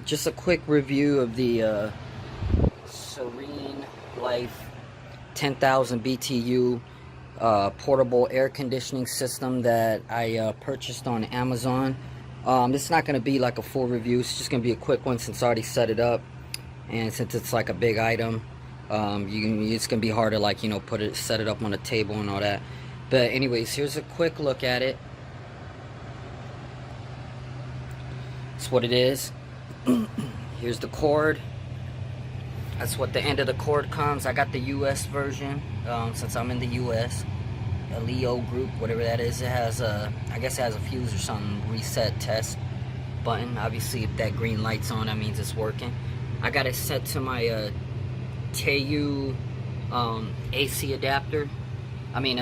Just a quick review of the SereneLife 10,000 BTU portable air conditioning system that I purchased on Amazon. It's not going to be like a full review. It's just going to be a quick one since I already set it up, and since it's like a big item, it's going to be hard to, like, you know, set it up on a table and all that. But anyways, here's a quick look at it. That's what it is. Here's the cord. That's what the end of the cord comes. I got the US version, since I'm in the US. A Leo group, whatever that is. It has a, I guess it has a fuse or something, reset test button. Obviously, if that green light's on, that means it's working. I got it set to my TU AC adapter. I mean,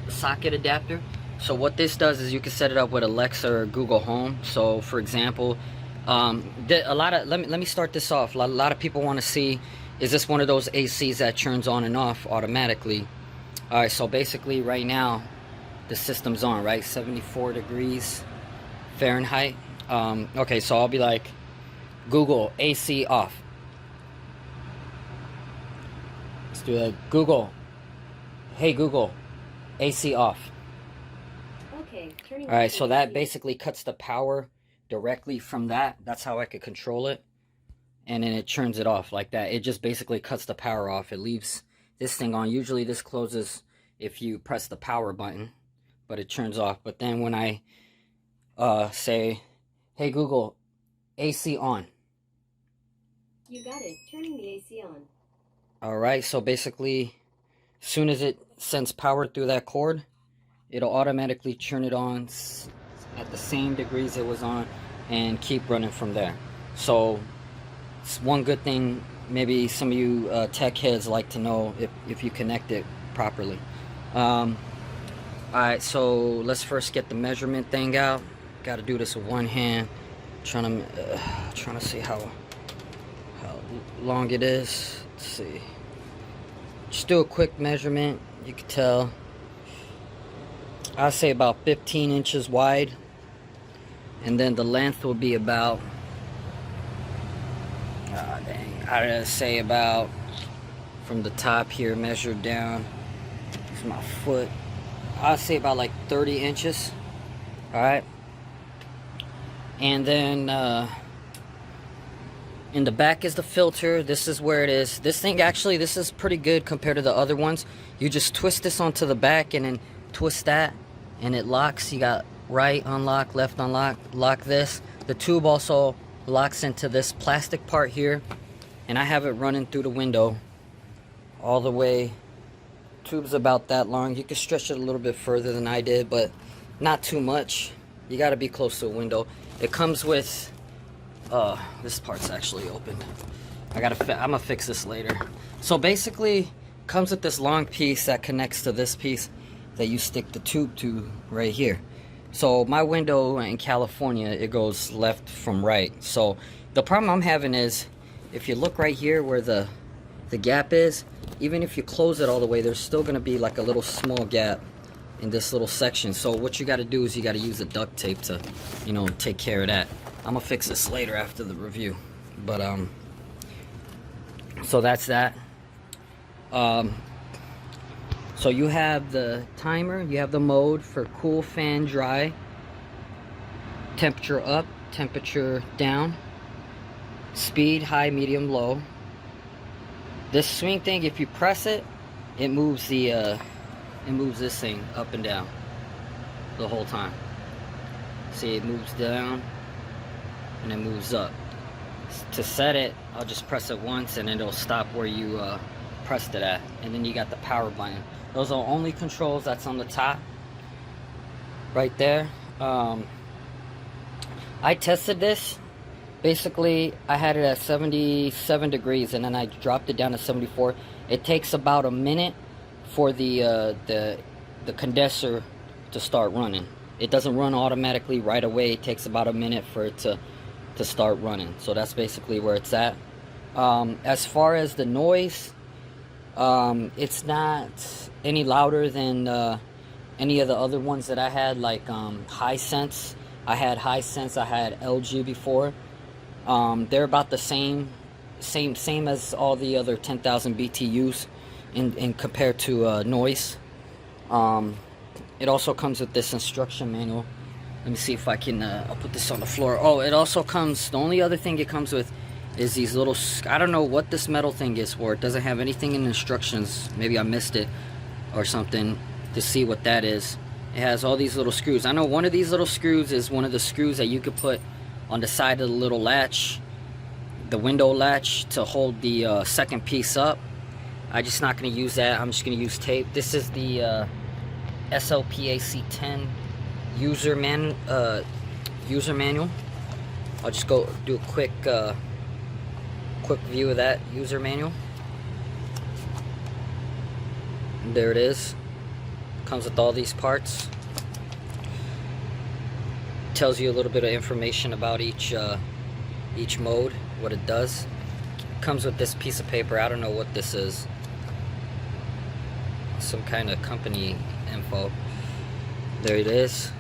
socket adapter. So what this does is you can set it up with Alexa or Google Home. So for example, let me start this off. A lot of people want to see, is this one of those ACs that turns on and off automatically? All right, so basically right now the system's on, right? 74 degrees Fahrenheit. Okay, so I'll be like, Google AC off. Let's do that. Google, hey Google, AC off. Okay, turning all right, so that basically cuts the power directly from that. That's how I could control it. And then it turns it off like that. It just basically cuts the power off. It leaves this thing on. Usually this closes if you press the power button, but it turns off. But then when I say, hey Google, AC on. You got it. Turning the AC on. All right, so basically, as soon as it sends power through that cord, it'll automatically turn it on at the same degrees it was on and keep running from there. So it's one good thing maybe some of you tech heads like to know if you connect it properly. Alright, so let's first get the measurement thing out. Got to do this with one hand. Trying to see how long it is. Let's see. Just do a quick measurement. You can tell. I'll say about 15 inches wide, and then the length will be about I'd say about, from the top here measured down, it's my foot, I'll say about like 30 inches. Alright, and then in the back is the filter. This is where it is. This thing, actually, this is pretty good compared to the other ones. You just twist this onto the back and then twist that, and it locks. You got right unlock, left unlock, lock this. The tube also locks into this plastic part here, and I have it running through the window all the way. Tube's about that long. You can stretch it a little bit further than I did, but not too much. You got to be close to a window. It comes with this part's actually open. I'm gonna fix this later. So basically, comes with this long piece that connects to this piece that you stick the tube to right here. So my window in California, it goes left from right. So the problem I'm having is, if you look right here where the gap is, even if you close it all the way, there's still gonna be like a little small gap in this little section. So what you gotta do is you gotta use the duct tape to, you know, take care of that. I'm gonna fix this later after the review. But so that's that. So you have the timer, you have the mode for cool, fan, dry, temperature up, temperature down, speed, high, medium, low. This swing thing, if you press it, it moves it moves this thing up and down the whole time. See, it moves down and it moves up. To set it, I'll just press it once and it'll stop where you pressed it at, and then you got the power button. Those are only controls that's on the top right there. I tested this. Basically, I had it at 77 degrees and then I dropped it down to 74. It takes about a minute for the condenser to start running. It doesn't run automatically right away. It takes about a minute for it to start running. So that's basically where it's at. As far as the noise, it's not any louder than any of the other ones that I had, like Hisense. I had Hisense, I had LG before, They're about the same as all the other 10,000 BTUs in compared to noise. It also comes with this instruction manual. Let me see if I can, I'll put this on the floor. Oh, it also comes, the only other thing it comes with is these little, I don't know what this metal thing is for. It doesn't have anything in the instructions. Maybe I missed it or something to see what that is. It has all these little screws. I know one of these little screws is one of the screws that you could put on the side of the little latch, the window latch, to hold the second piece up. I'm just not going to use that. I'm just going to use tape. This is the SLPAC10 user manual. I'll just go do a quick view of that user manual. There it is. Comes with all these parts. Tells you a little bit of information about each mode, what it does. Comes with this piece of paper. I don't know what this is. Some kind of company info. There it is.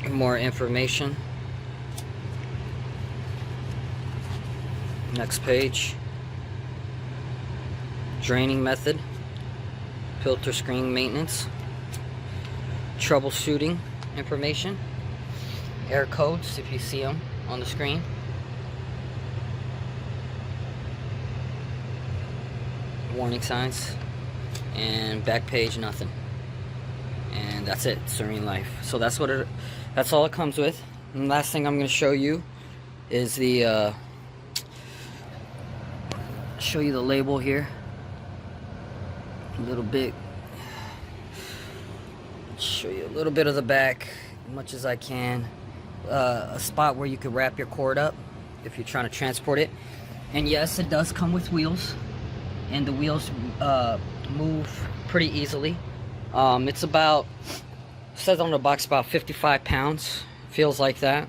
More information. Next page. Draining method. Filter screen maintenance. Troubleshooting information. Error codes, if you see them on the screen. Warning signs. And back page, nothing. And that's it. SereneLife. So that's all it comes with. And the last thing I'm going to show you is the show you the label here. A little bit. Show you a little bit of the back, as much as I can. A spot where you could wrap your cord up if you're trying to transport it. And yes, it does come with wheels, and the wheels move pretty easily. It's about, says on the box, about 55 pounds. Feels like that.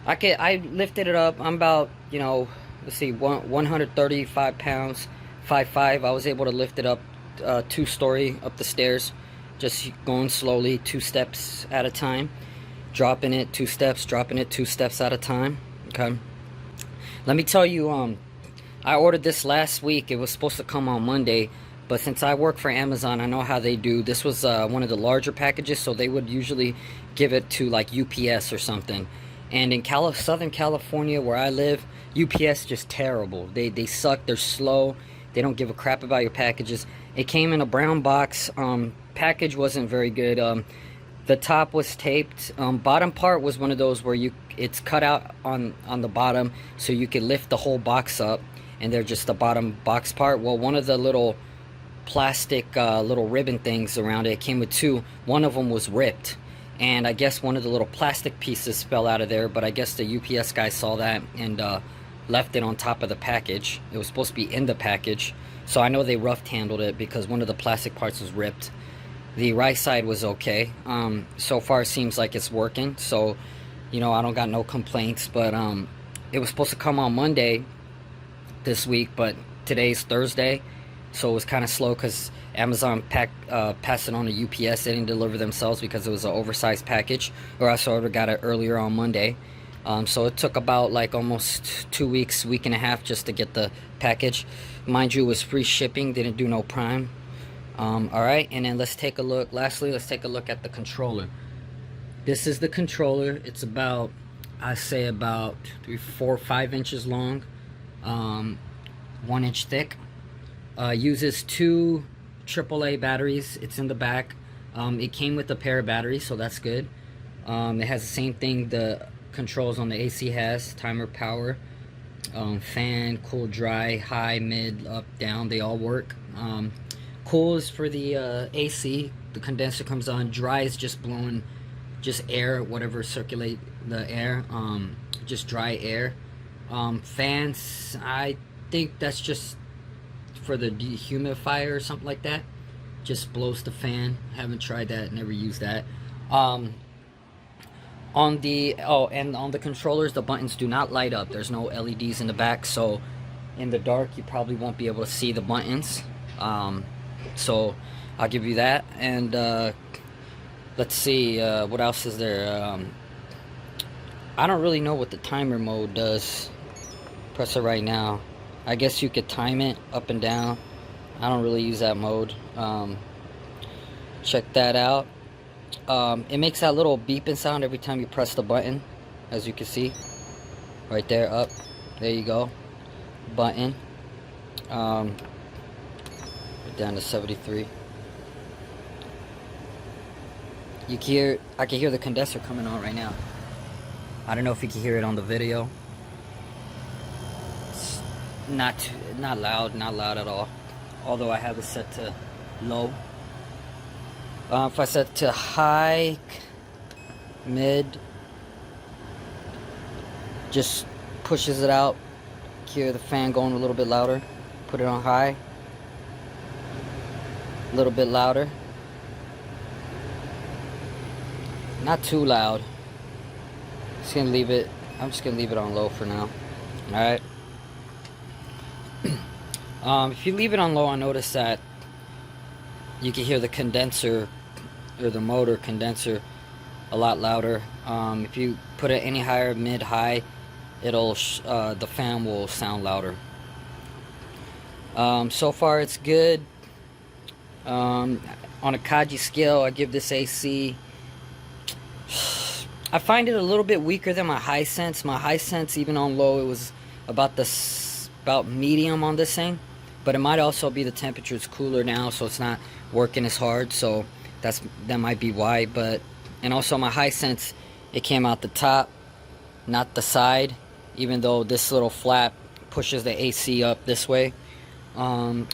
I lifted it up. I'm about, let's see, 135 pounds, 5'5". I was able to lift it up 2-story up the stairs, just going slowly, 2 steps at a time, dropping it 2 steps, dropping it 2 steps at a time. Okay. Let me tell you, I ordered this last week. It was supposed to come on Monday, but since I work for Amazon, I know how they do. This was one of the larger packages, so they would usually give it to like UPS or something. And in Southern California, where I live, UPS just terrible. They suck. They're slow. They don't give a crap about your packages. It came in a brown box. Package wasn't very good. The top was taped. Bottom part was one of those where it's cut out on the bottom, so you could lift the whole box up, and they're just the bottom box part. Well, one of the little plastic little ribbon things around it came with 2. One of them was ripped, and I guess one of the little plastic pieces fell out of there, but I guess the UPS guy saw that and left it on top of the package. It was supposed to be in the package, so I know they rough handled it because one of the plastic parts was ripped. The right side was okay. So far it seems like it's working, so I don't got no complaints. But it was supposed to come on Monday this week, but today's Thursday, so it was kind of slow because Amazon passed it on to UPS. They didn't deliver themselves because it was an oversized package, or else I would have got it earlier on Monday. So it took about like almost 2 weeks, week and a half just to get the package. Mind you, it was free shipping, didn't do no Prime. Alright, and then let's take a look. Lastly, let's take a look at the controller. This is the controller. It's about, I say about 3, 4, 5 inches long, 1 inch thick. Uses 2 AAA batteries. It's in the back. It came with a pair of batteries, so that's good. It has the same thing the controls on the AC has: timer, power, fan, cool, dry, high, mid, up, down. They all work. Cool is for the AC. The condenser comes on. Dry is just blowing just air, whatever circulate the air, just dry air. Fans, I think that's just for the dehumidifier or something like that. Just blows the fan. Haven't tried that, never used that. On the controllers, the buttons do not light up. There's no LEDs in the back, so in the dark you probably won't be able to see the buttons. So I'll give you that. And let's see, what else is there? I don't really know what the timer mode does. Press it right now. I guess you could time it up and down. I don't really use that mode. Check that out. It makes that little beeping sound every time you press the button, as you can see right there. Up there you go, button. Down to 73. You can hear, I can hear the condenser coming on right now. I don't know if you can hear it on the video. It's not loud at all, although I have it set to low. If I set to high, mid, just pushes it out. Hear the fan going a little bit louder. Put it on high, a little bit louder. Not too loud. Just gonna leave it. I'm just gonna leave it on low for now. All right. If you leave it on low, I notice that you can hear the condenser or the motor condenser a lot louder. If you put it any higher, mid, high, it'll the fan will sound louder. So far it's good. On a Kaji scale, I give this AC. I find it a little bit weaker than my high sense. My high sense, even on low, it was about medium on this thing. But it might also be the temperature's cooler now, so it's not working as hard. So that might be why. And also my high sense, it came out the top, not the side. Even though this little flap pushes the AC up this way. I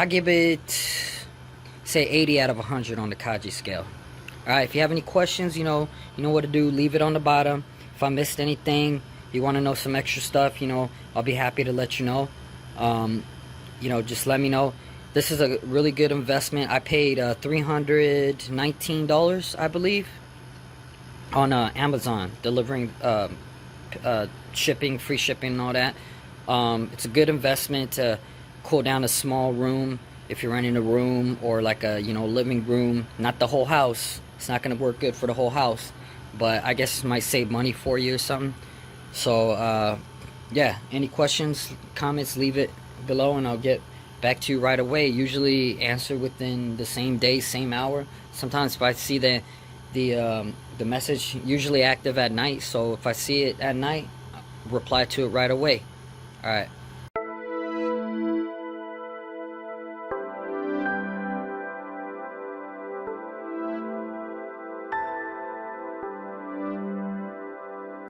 give it, say, 80 out of 100 on the Kaji scale. Alright, if you have any questions, you know what to do. Leave it on the bottom. If I missed anything, you want to know some extra stuff, I'll be happy to let you know. Just let me know. This is a really good investment. I paid $319, I believe, on Amazon, delivering shipping, free shipping and all that. It's a good investment to cool down a small room if you're renting a room, or like a living room, not the whole house. It's not going to work good for the whole house, but I guess it might save money for you or something. So yeah, any questions, comments, leave it below and I'll get back to you right away. Usually answer within the same day, same hour. Sometimes if I see the message, usually active at night, so if I see it at night, reply to it right away. All right.